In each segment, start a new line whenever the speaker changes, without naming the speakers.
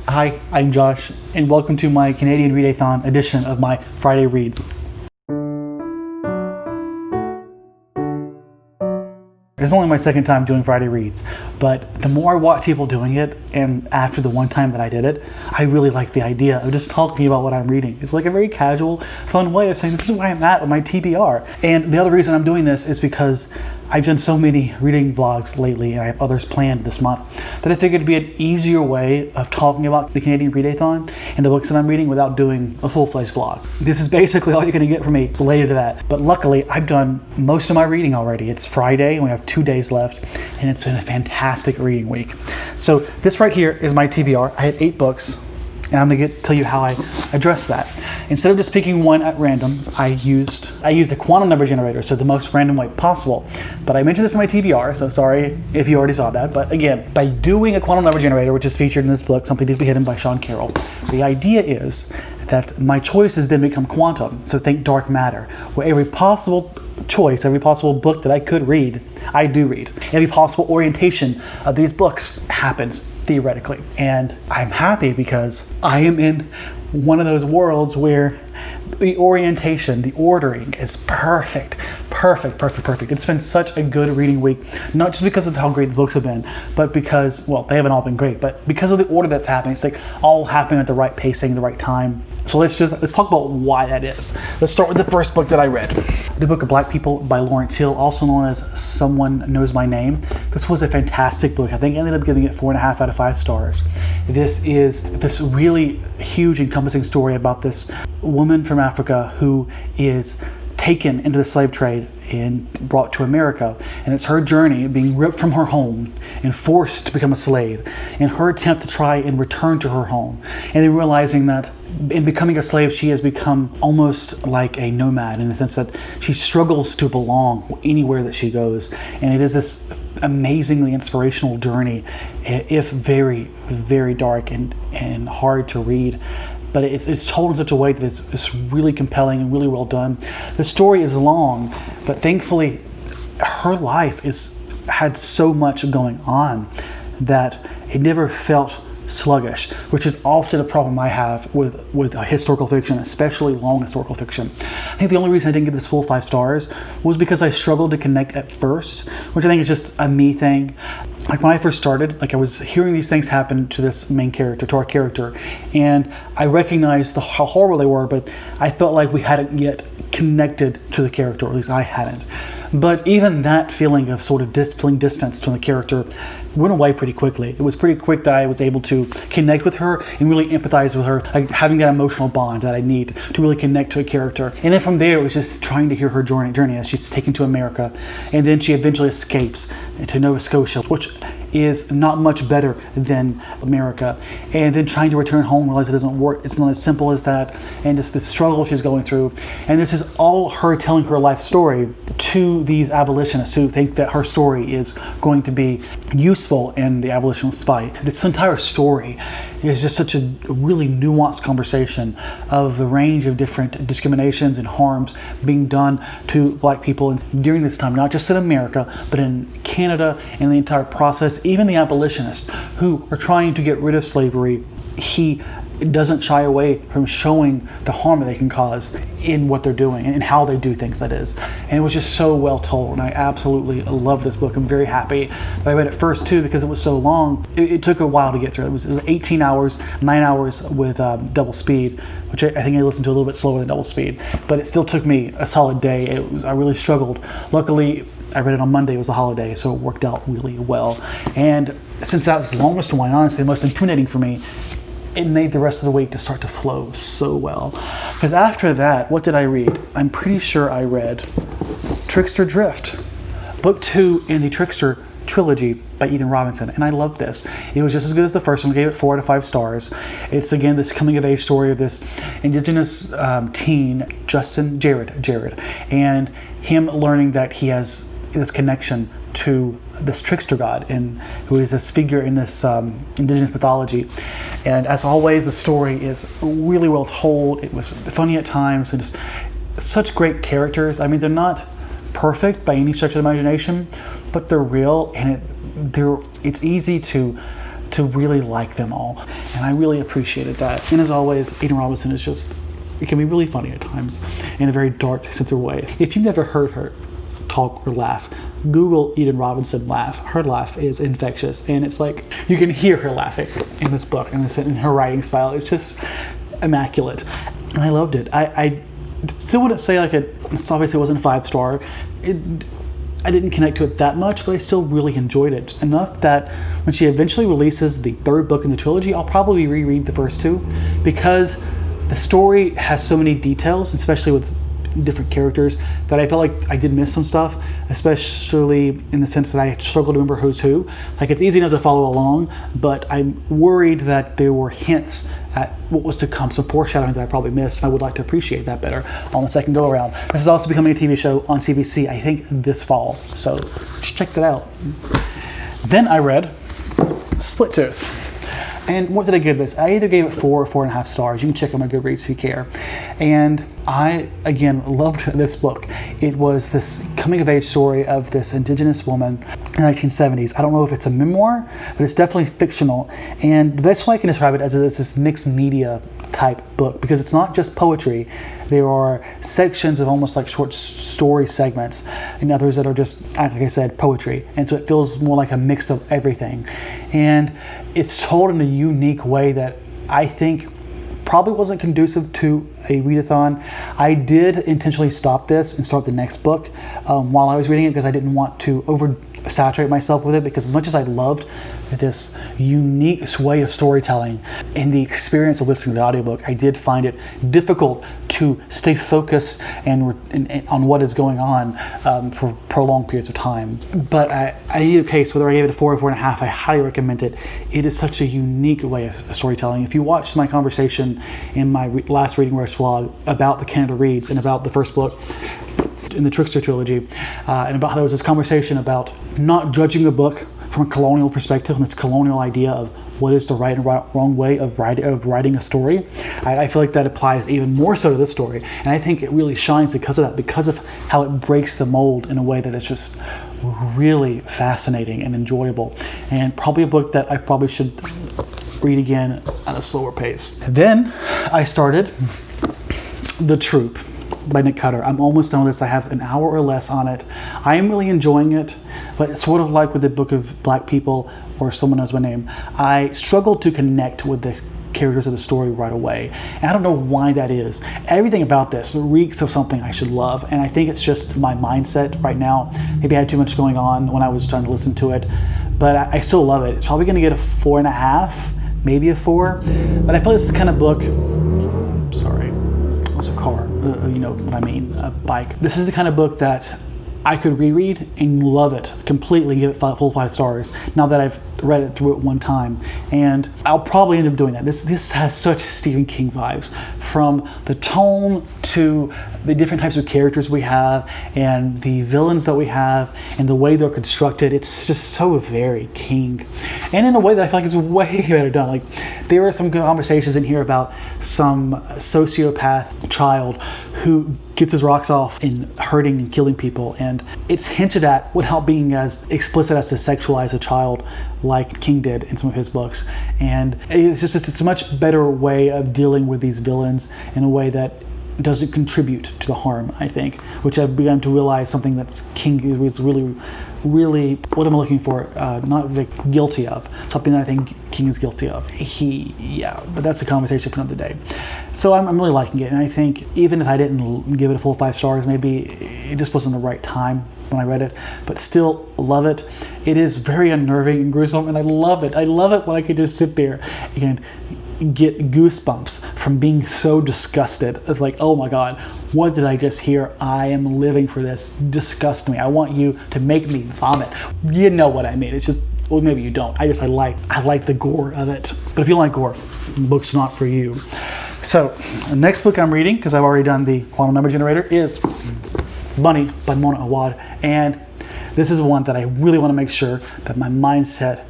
Hi, I'm Josh, and welcome to my Canadian ReadEHthon edition of my Friday Reads. It's only my second time doing Friday Reads, but the more I watch people doing it, and after the one time that I did it, I really like the idea of just talking about what I'm reading. It's like a very casual, fun way of saying this is where I'm at with my TBR. And the other reason I'm doing this is because I've done so many reading vlogs lately, and I have others planned this month, that I figured it'd be an easier way of talking about the Canadian ReadEHthon and the books that I'm reading without doing a full-fledged vlog. This is basically all you're going to get from me related to that. But luckily, I've done most of my reading already. It's Friday, and we have 2 days left, and it's been a fantastic reading week. So this right here is my TBR. I had 8 books, and I'm going to tell you how I address that. Instead of just picking one at random, I used a quantum number generator, so the most random way possible. But I mentioned this in my TBR, so sorry if you already saw that. But again, by doing a quantum number generator, which is featured in this book, Something Deeply Hidden by Sean Carroll, the idea is that my choices then become quantum. So think dark matter, where every possible choice, every possible book that I could read, I do read. Every possible orientation of these books happens theoretically. And I'm happy because I am in one of those worlds where the orientation, the ordering is perfect. It's been such a good reading week, not just because of how great the books have been, but because, well, they haven't all been great, but because of the order that's happening. It's like all happening at the right pacing, the right time. So let's talk about why that is. Let's start with the first book that I read. The Book of Black People by Lawrence Hill, also known as Someone Knows My Name. This was a fantastic book. I think I ended up giving it 4.5 out of 5 stars. This is this really huge, encompassing story about this woman from Africa who is taken into the slave trade and brought to America. And it's her journey being ripped from her home and forced to become a slave, and her attempt to try and return to her home. And then realizing that in becoming a slave, she has become almost like a nomad in the sense that she struggles to belong anywhere that she goes. And it is this amazingly inspirational journey, if very, very dark and hard to read. But it's told in such a way that it's really compelling and really well done. The story is long, but thankfully her life had so much going on that it never felt sluggish, which is often a problem I have with historical fiction, especially long historical fiction. I think the only reason I didn't give this full 5 stars was because I struggled to connect at first, which I think is just a me thing. Like when I first started, like I was hearing these things happen to this main character, to our character, and I recognized how horrible they were, but I felt like we hadn't yet connected to the character, or at least I hadn't. But even that feeling of sort of feeling distance from the character went away pretty quickly. It was pretty quick that I was able to connect with her and really empathize with her, like having that emotional bond that I need to really connect to a character. And then from there, it was just trying to hear her journey as she's taken to America. And then she eventually escapes to Nova Scotia, which is not much better than America. And then trying to return home, realize it doesn't work. It's not as simple as that. And just the struggle she's going through. And this is all her telling her life story to these abolitionists who think that her story is going to be useful in the abolitionist fight. This entire story is just such a really nuanced conversation of the range of different discriminations and harms being done to Black people during this time, not just in America, but in Canada and the entire process. Even the abolitionists who are trying to get rid of slavery, he doesn't shy away from showing the harm that they can cause in what they're doing and how they do things, that is. And it was just so well told, and I absolutely love this book. I'm very happy that I read it first too, because it was so long. It took a while to get through. It was 18 hours, 9 hours with double speed, which I think I listened to a little bit slower than double speed, but it still took me a solid day. I really struggled. Luckily, I read it on Monday. It was a holiday, so it worked out really well. And since that was the longest one, honestly, the most intimidating for me, it made the rest of the week to start to flow so well. Because after that, what did I read? I'm pretty sure I read Trickster Drift, book 2 in the Trickster trilogy by Eden Robinson, and I loved this. It was just as good as the first one. I gave it 4 out of 5 stars. It's again this coming of age story of this indigenous teen, Jared, and him learning that he has this connection to this trickster god, and who is this figure in this indigenous mythology. And as always, the story is really well told. It was funny at times, and just such great characters. I mean, they're not perfect by any stretch of the imagination, but they're real, and it's easy to to really like them all. And I really appreciated that. And as always, Eden Robinson is just, it can be really funny at times in a very dark, sensitive way. If you've never heard her talk or laugh, Google Eden Robinson laugh. Her laugh is infectious, and it's like you can hear her laughing in this book, and in her writing style. It's just immaculate, and I loved it. I still wouldn't say like it obviously wasn't a 5-star. I didn't connect to it that much, but I still really enjoyed it enough that when she eventually releases the 3rd book in the trilogy, I'll probably reread the first 2 because the story has so many details, especially with different characters, that I felt like I did miss some stuff, especially in the sense that I struggled to remember who's who. Like, it's easy enough to follow along, but I'm worried that there were hints at what was to come, some foreshadowing that I probably missed, and I would like to appreciate that better on the second go around. This is also becoming a TV show on CBC, I think this fall, so check that out. Then I read Split Tooth. And what did I give this? I either gave it 4 or 4.5 stars. You can check on my Goodreads if you care. And I, again, loved this book. It was this coming-of-age story of this indigenous woman in the 1970s. I don't know if it's a memoir, but it's definitely fictional. And the best way I can describe it is this mixed media type book, because it's not just poetry. There are sections of almost like short story segments and others that are just, like I said, poetry. And so it feels more like a mix of everything. And it's told in a unique way that I think probably wasn't conducive to a readathon. I did intentionally stop this and start the next book while I was reading it, because I didn't want to oversaturate myself with it, because as much as I loved this unique way of storytelling and the experience of listening to the audiobook, I did find it difficult to stay focused and on what is going on for prolonged periods of time. But in either case, whether I gave it a 4 or 4.5, I highly recommend it. It is such a unique way of storytelling. If you watched my conversation in my last Reading Rush vlog about the Canada Reads and about the first book in the Trickster trilogy, and about how there was this conversation about not judging a book from a colonial perspective and this colonial idea of what is the right and wrong way of writing a story. I feel like that applies even more so to this story, and I think it really shines because of that, because of how it breaks the mold in a way that is just really fascinating and enjoyable, and probably a book that I probably should read again at a slower pace. Then I started The Troop by Nick Cutter. I'm almost done with this. I have an hour or less on it. I am really enjoying it, but it's sort of like with the Book of Black People or Someone Knows My Name. I struggled to connect with the characters of the story right away. And I don't know why that is. Everything about this reeks of something I should love, and I think it's just my mindset right now. Maybe I had too much going on when I was trying to listen to it, but I still love it. It's probably going to get a 4.5, maybe a 4, but I feel it's the kind of book, sorry, it's a car, you know what I mean, a bike. This is the kind of book that I could reread and love it completely, give it full 5 stars now that I've read it through it one time, and I'll probably end up doing that. This has such Stephen King vibes, from the tone to the different types of characters we have and the villains that we have and the way they're constructed. It's just so very King, and in a way that I feel like is way better done. Like, there are some good conversations in here about some sociopath child who gets his rocks off in hurting and killing people, and it's hinted at without being as explicit as to sexualize a child like King did in some of his books. And it's a much better way of dealing with these villains in a way that doesn't contribute to the harm, I think, which I've begun to realize something that King is really, what am I looking for? Not guilty of. Something that I think King is guilty of. But that's a conversation for another day. So I'm really liking it, and I think even if I didn't give it a full 5 stars, maybe it just wasn't the right time when I read it, but still love it. It is very unnerving and gruesome, and I love it. I love it when I can just sit there and get goosebumps from being so disgusted. It's like, oh my God, what did I just hear? I am living for this. Disgust me. I want you to make me vomit. You know what I mean. It's just, well, maybe you don't. I like the gore of it. But if you don't like gore, the book's not for you. So the next book I'm reading, because I've already done the Quantum Number Generator, is Bunny by Mona Awad. And this is one that I really want to make sure that my mindset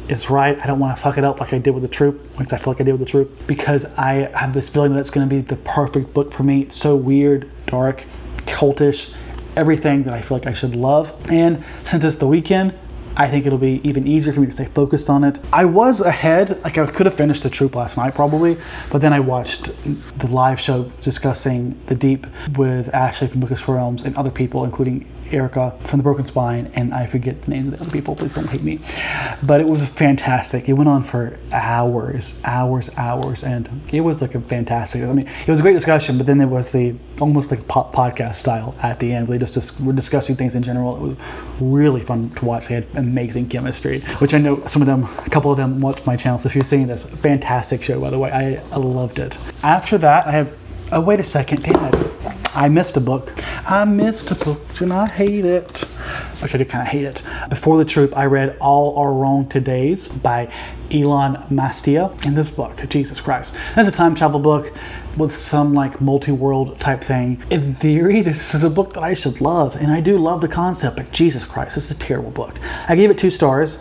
is right. I don't want to fuck it up like I did with The Troop, once I feel like I did with The Troop, because I have this feeling that it's going to be the perfect book for me. It's so weird, dark, cultish, everything that I feel like I should love. And since it's the weekend, I think it'll be even easier for me to stay focused on it. I was ahead, like I could have finished The Troop last night probably, but then I watched the live show discussing The Deep with Ashley from Lucas Realms and other people, including Erica from The Broken Spine, and I forget the names of the other people, please don't hate me. But it was fantastic. It went on for hours, and it was like a fantastic, I mean, it was a great discussion, but then there was the almost like podcast style at the end. We just were discussing things in general. It was really fun to watch. They had amazing chemistry, which I know a couple of them watch my channel, so if you're seeing this, fantastic show, by the way. I loved it. After that, I have, oh, wait a second, damn it. I missed a book. I missed a book and I hate it. Actually, I did kind of hate it. Before The Troop, I read All Are Wrong Todays by Elon Mastia. In this book, Jesus Christ. That's a time travel book with some like multi-world type thing. In theory, this is a book that I should love, and I do love the concept, but Jesus Christ, this is a terrible book. I gave it 2 stars.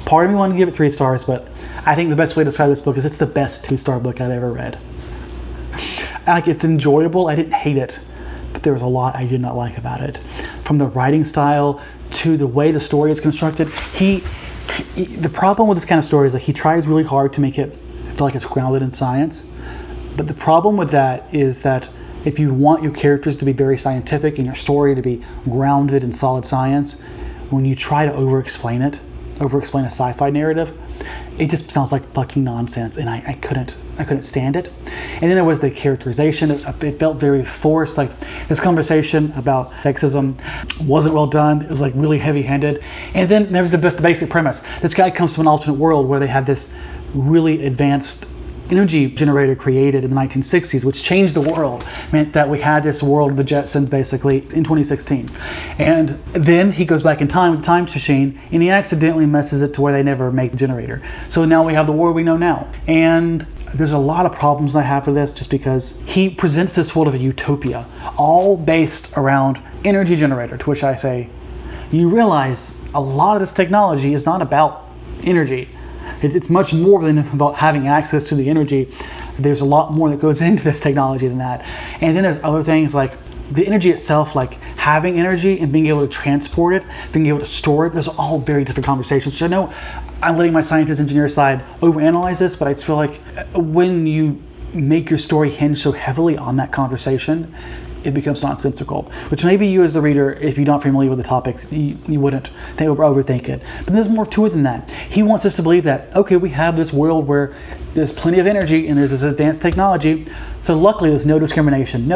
Part of me wanted to give it 3 stars, but I think the best way to describe this book is it's the best 2-star book I've ever read. Like, it's enjoyable. I didn't hate it, but there was a lot I did not like about it. From the writing style to the way the story is constructed. The problem with this kind of story is that he tries really hard to make it feel like it's grounded in science. But the problem with that is that if you want your characters to be very scientific and your story to be grounded in solid science, when you try to over-explain a sci-fi narrative, it just sounds like fucking nonsense, and I couldn't stand it. And then there was the characterization. It felt very forced. Like, this conversation about sexism wasn't well done. It was like really heavy-handed. And then there was the basic premise. This guy comes from an alternate world where they had this really advanced energy generator created in the 1960s, which changed the world. Meant that we had this world of the Jetsons basically in 2016. And then he goes back in time with the time machine, and he accidentally messes it to where they never make the generator. So now we have the world we know now. And there's a lot of problems I have with this, just because he presents this world of a utopia, all based around energy generator, to which I say, you realize a lot of this technology is not about energy. It's much more than about having access to the energy. There's a lot more that goes into this technology than that. And then there's other things like the energy itself, like having energy and being able to transport it, being able to store it. Those are all very different conversations, which I know I'm letting my scientist engineer side overanalyze this, but I just feel like when you make your story hinge so heavily on that conversation, it becomes nonsensical, which maybe you as the reader, if you're not familiar with the topics, you wouldn't overthink it. But there's more to it than that. He wants us to believe that, okay, we have this world where there's plenty of energy and there's this advanced technology, so luckily there's no discrimination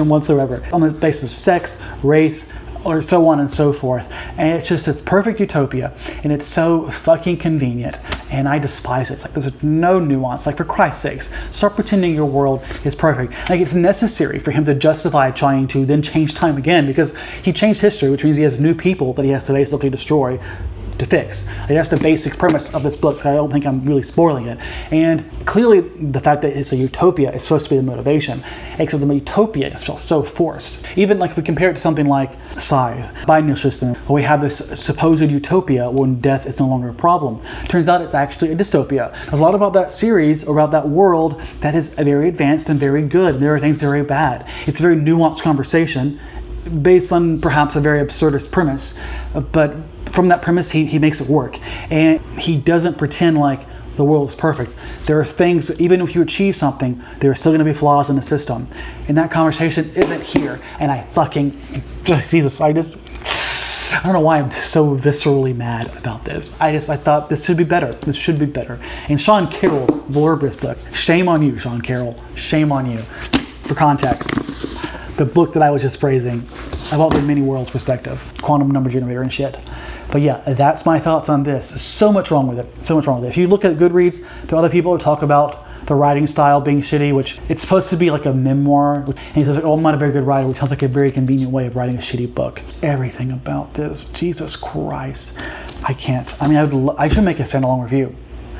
whatsoever on the basis of sex, race, or so on and so forth. And it's just this perfect utopia, and it's so fucking convenient, and I despise it. It's like there's no nuance. Like, for Christ's sakes, start pretending your world is perfect. Like, it's necessary for him to justify trying to then change time again, because he changed history, which means he has new people that he has to basically destroy to fix. Like, that's the basic premise of this book. I don't think I'm really spoiling it. And clearly the fact that it's a utopia is supposed to be the motivation, except the utopia just feels so forced. Even like if we compare it to something like Scythe, binary system, where we have this supposed utopia when death is no longer a problem. Turns out it's actually a dystopia. There's a lot about that series, or about that world, that is very advanced and very good. There are things very bad. It's a very nuanced conversation based on perhaps a very absurdist premise, but from that premise he makes it work, and he doesn't pretend like the world is perfect. There are things, even if you achieve something, there are still going to be flaws in the system, and that conversation isn't here. And I fucking, Jesus, I don't know why I'm so viscerally mad about this. I thought this should be better. This should be better. And Sean Carroll blurbed this book. Shame on you, Sean Carroll. Shame on you. For context, the book that I was just praising about the many worlds perspective, quantum number generator and shit. But yeah, that's my thoughts on this. So much wrong with it. So much wrong with it. If you look at Goodreads, there are other people who talk about the writing style being shitty, which it's supposed to be like a memoir. And he says, oh, I'm not a very good writer, which sounds like a very convenient way of writing a shitty book. Everything about this, Jesus Christ. I can't. I mean, I should make a standalone review.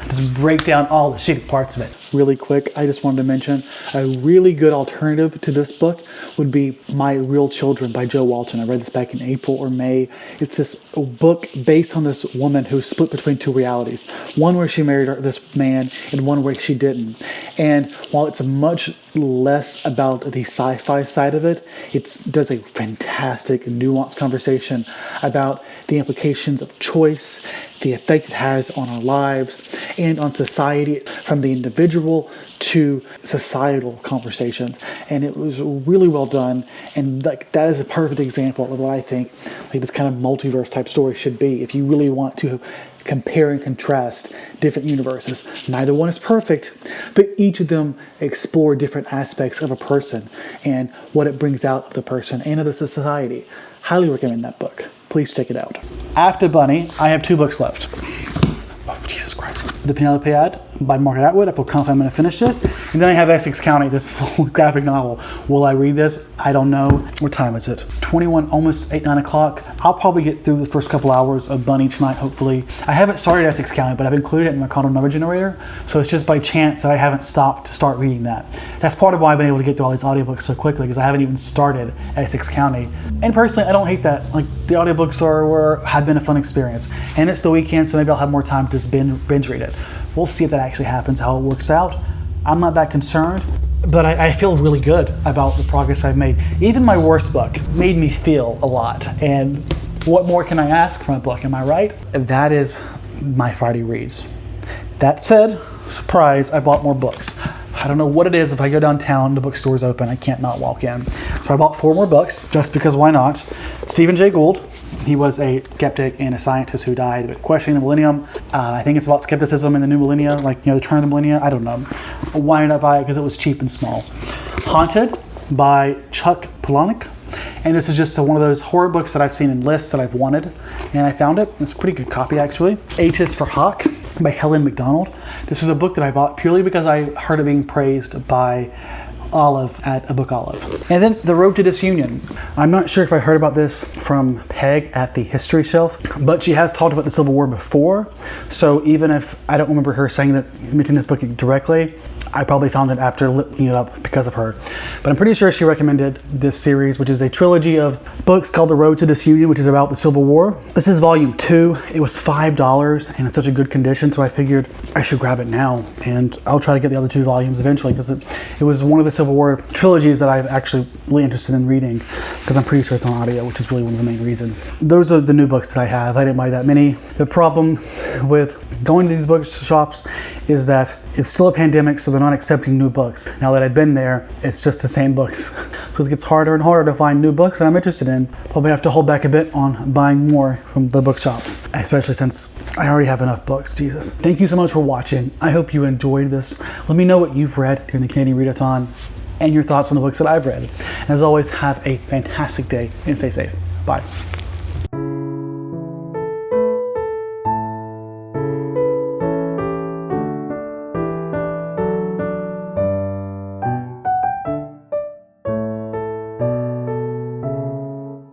Just break down all the shitty parts of it. Really quick, I just wanted to mention a really good alternative to this book would be My Real Children by Joe Walton. I read this back in April or May. It's this book based on this woman who's split between two realities. One where she married this man and one where she didn't. And while it's much less about the sci-fi side of it, it does a fantastic nuanced conversation about the implications of choice, the effect it has on our lives and on society, from the individual to societal conversations. And it was really well done, and like that is a perfect example of what I think like this kind of multiverse type story should be. If you really want to compare and contrast different universes, neither one is perfect, but each of them explore different aspects of a person and what it brings out of the person and of the society. Highly recommend that book. Please check it out. After Bunny, I have 2 books left. Oh, Jesus Christ. The Penelope Ad by Margaret Atwood. I feel confident I'm going to finish this. And then I have Essex County, this full graphic novel. Will I read this? I don't know. What time is it? 21, almost 8, 9 o'clock. I'll probably get through the first couple hours of Bunny tonight, hopefully. I haven't started Essex County, but I've included it in my Condom number generator. So it's just by chance that I haven't stopped to start reading that. That's part of why I've been able to get through all these audiobooks so quickly, because I haven't even started Essex County. And personally, I don't hate that. Like, the audiobooks have been a fun experience. And it's the weekend, so maybe I'll have more time to just binge read it. We'll see if that actually happens, how it works out. I'm not that concerned, but I feel really good about the progress I've made. Even my worst book made me feel a lot. And what more can I ask from a book, am I right? That is my Friday reads. That said, surprise, I bought more books. I don't know what it is. If I go downtown, the bookstore's open, I can't not walk in. So I bought 4 more books, just because why not? Stephen Jay Gould. He was a skeptic and a scientist who died questioning the millennium. I think it's about skepticism in the new millennia, like, the turn of the millennia. I don't know. Why did I buy it? Because it was cheap and small. Haunted by Chuck Palahniuk. And this is just one of those horror books that I've seen in lists that I've wanted, and I found it. It's a pretty good copy, actually. H is for Hawk by Helen McDonald. This is a book that I bought purely because I heard it being praised by Olive at A Book Olive. And then The Road to Disunion. I'm not sure if I heard about this from Peg at the History Shelf, but she has talked about the Civil War before. So even if I don't remember her saying that, mentioning this book directly, I probably found it after looking it up because of her. But I'm pretty sure she recommended this series, which is a trilogy of books called The Road to Disunion, which is about the Civil War. This is volume 2. It was $5 and it's such a good condition, so I figured I should grab it now. And I'll try to get the other 2 volumes eventually, because it was one of the Civil War trilogies that I'm actually really interested in reading, because I'm pretty sure it's on audio, which is really one of the main reasons. Those are the new books that I have. I didn't buy that many. The problem with going to these bookshops is that it's still a pandemic, so they're not accepting new books. Now that I've been there, it's just the same books. So it gets harder and harder to find new books that I'm interested in. Probably have to hold back a bit on buying more from the bookshops, especially since I already have enough books. Jesus. Thank you so much for watching. I hope you enjoyed this. Let me know what you've read during the Canadian ReadEHthon and your thoughts on the books that I've read. And as always, have a fantastic day and stay safe. Bye.